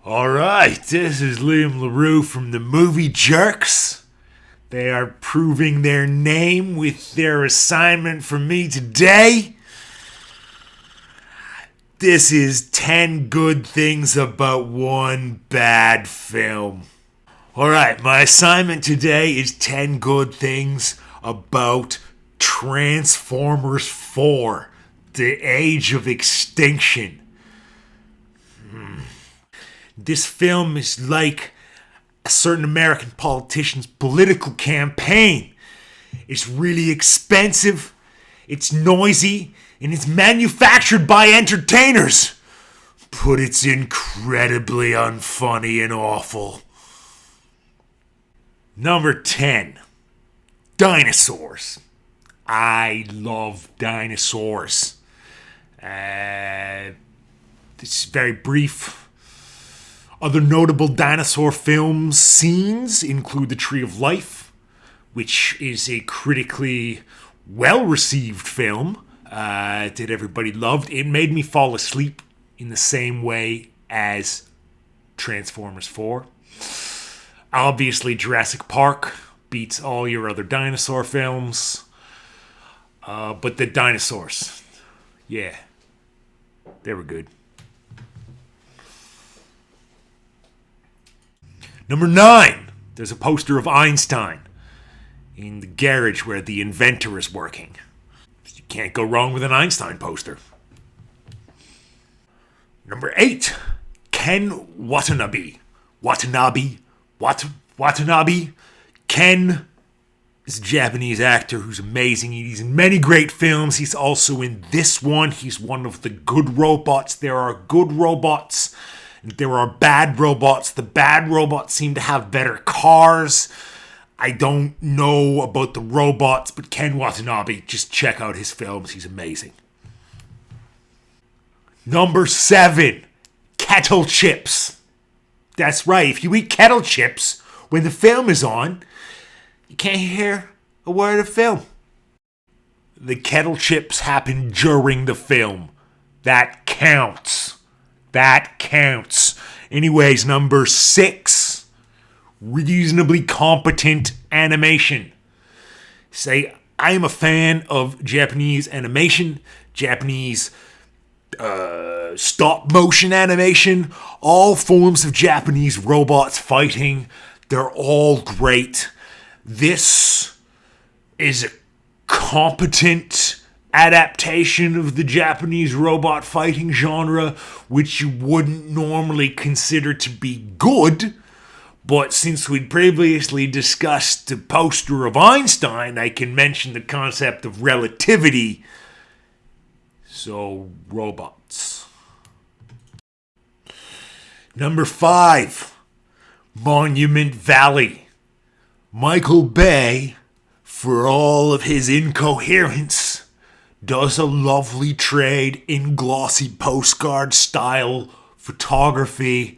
Alright, this is Liam Leroux from the movie Jerks. They are proving their name with their assignment for me today. This is 10 good things about one bad film. Alright, my assignment today is 10 good things about Transformers 4, The Age of Extinction. This film is like a certain American politician's political campaign. It's really expensive, it's noisy, and it's manufactured by entertainers. But it's incredibly unfunny and awful. Number 10. Dinosaurs. I love dinosaurs. This is very brief. Other notable dinosaur films scenes include The Tree of Life, which is a critically well-received film that everybody loved. It made me fall asleep in the same way as Transformers 4. Obviously, Jurassic Park beats all your other dinosaur films. But the dinosaurs, yeah, they were good. Number 9, there's a poster of Einstein in the garage where the inventor is working. You can't go wrong with an Einstein poster. Number 8, Ken Watanabe. Watanabe. Ken is a Japanese actor who's amazing. He's in many great films. He's also in this one. He's one of the good robots. There are good robots. There are bad robots. The bad robots seem to have better cars. I don't know about the robots, but Ken Watanabe, just check out his films. He's amazing. Number 7, Kettle Chips. That's right. If you eat Kettle Chips when the film is on, you can't hear a word of film. The Kettle Chips happen during the film. That counts. That counts. Anyways, number 6, reasonably competent animation. Say, I am a fan of Japanese animation, Japanese stop motion animation, all forms of Japanese robots fighting. They're all great. This is a competent adaptation of the Japanese robot fighting genre, which you wouldn't normally consider to be good. But since we'd previously discussed the poster of Einstein, I can mention the concept of relativity. So, robots. Number 5, Monument Valley. Michael Bay, for all of his incoherence, does a lovely trade in glossy postcard style photography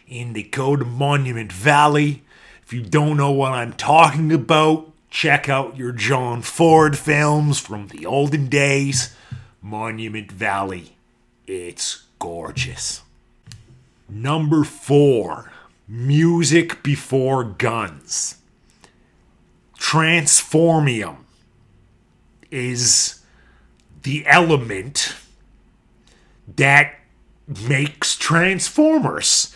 in the Go to Monument Valley. If you don't know what I'm talking about, check out your John Ford films from the olden days. Monument Valley. It's gorgeous. Number 4, music before guns. Transformium is the element that makes Transformers.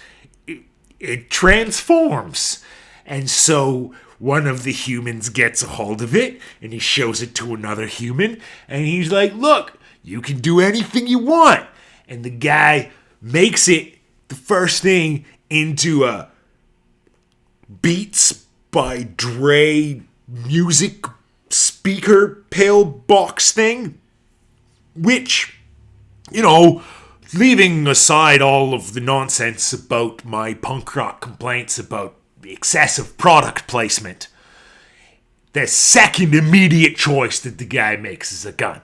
It transforms. And so one of the humans gets a hold of it and he shows it to another human and he's like, look, you can do anything you want. And the guy makes it, the first thing, into a Beats by Dre music speaker pillbox thing. Which, you know, leaving aside all of the nonsense about my punk rock complaints about excessive product placement, the second immediate choice that the guy makes is a gun.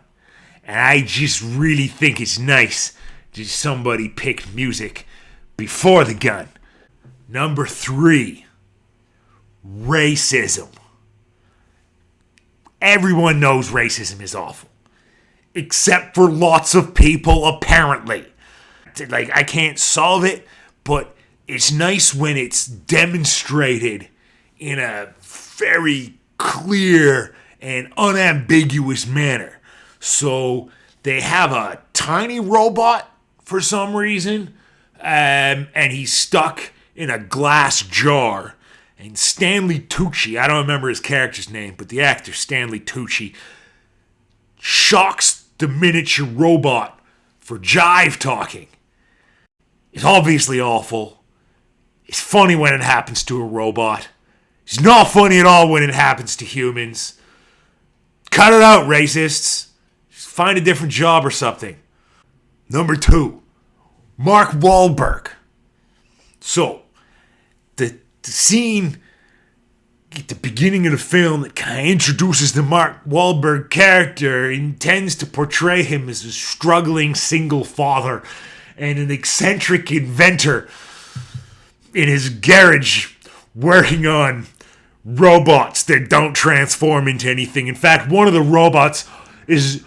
And I just really think it's nice that somebody picked music before the gun. Number 3, racism. Everyone knows racism is awful. Except for lots of people, apparently. Like, I can't solve it, but it's nice when it's demonstrated in a very clear and unambiguous manner. So they have a tiny robot for some reason, and he's stuck in a glass jar. And Stanley Tucci, I don't remember his character's name, but the actor Stanley Tucci shocks the miniature robot for jive talking. It's obviously awful. It's funny when it happens to a robot. It's not funny at all when it happens to humans. Cut it out, racists. Just find a different job or something. Number 2, Mark Wahlberg. So, the scene at the beginning of the film that kind of introduces the Mark Wahlberg character intends to portray him as a struggling single father and an eccentric inventor in his garage working on robots that don't transform into anything. In fact, one of the robots is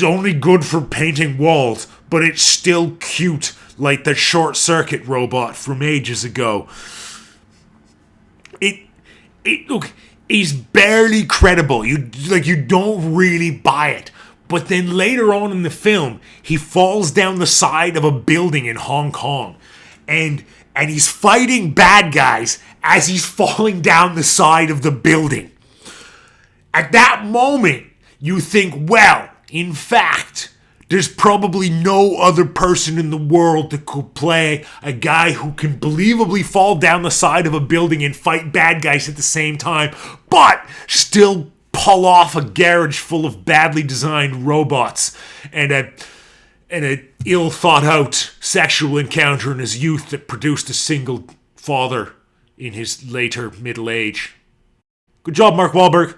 only good for painting walls, but it's still cute, like the short circuit robot from ages ago. Look, he's barely credible. You don't really buy it. But then later on in the film, he falls down the side of a building in Hong Kong, and he's fighting bad guys as he's falling down the side of the building. At that moment, you think, well, in fact, there's probably no other person in the world that could play a guy who can believably fall down the side of a building and fight bad guys at the same time, but still pull off a garage full of badly designed robots and a ill thought out sexual encounter in his youth that produced a single father in his later middle age. Good job, Mark Wahlberg.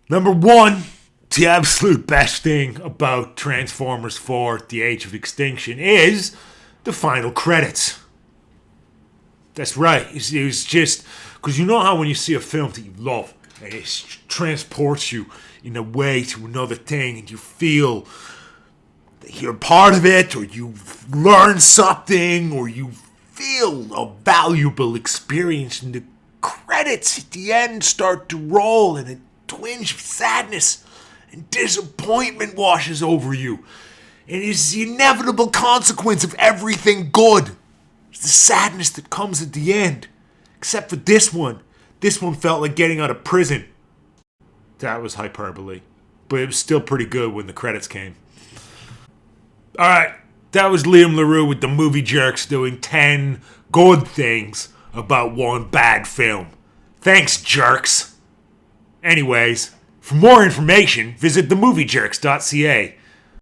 Number 1, the absolute best thing about Transformers 4: The Age of Extinction is the final credits. That's right. It was just because you know how when you see a film that you love and it transports you in a way to another thing and you feel that you're part of it, or you learn something, or you feel a valuable experience, and the credits at the end start to roll and a twinge of sadness and disappointment washes over you. And it's the inevitable consequence of everything good. It's the sadness that comes at the end. Except for this one. This one felt like getting out of prison. That was hyperbole. But it was still pretty good when the credits came. Alright, that was Liam Leroux with the Movie Jerks doing 10 good things about one bad film. Thanks, jerks. Anyways, for more information, visit themoviejerks.ca.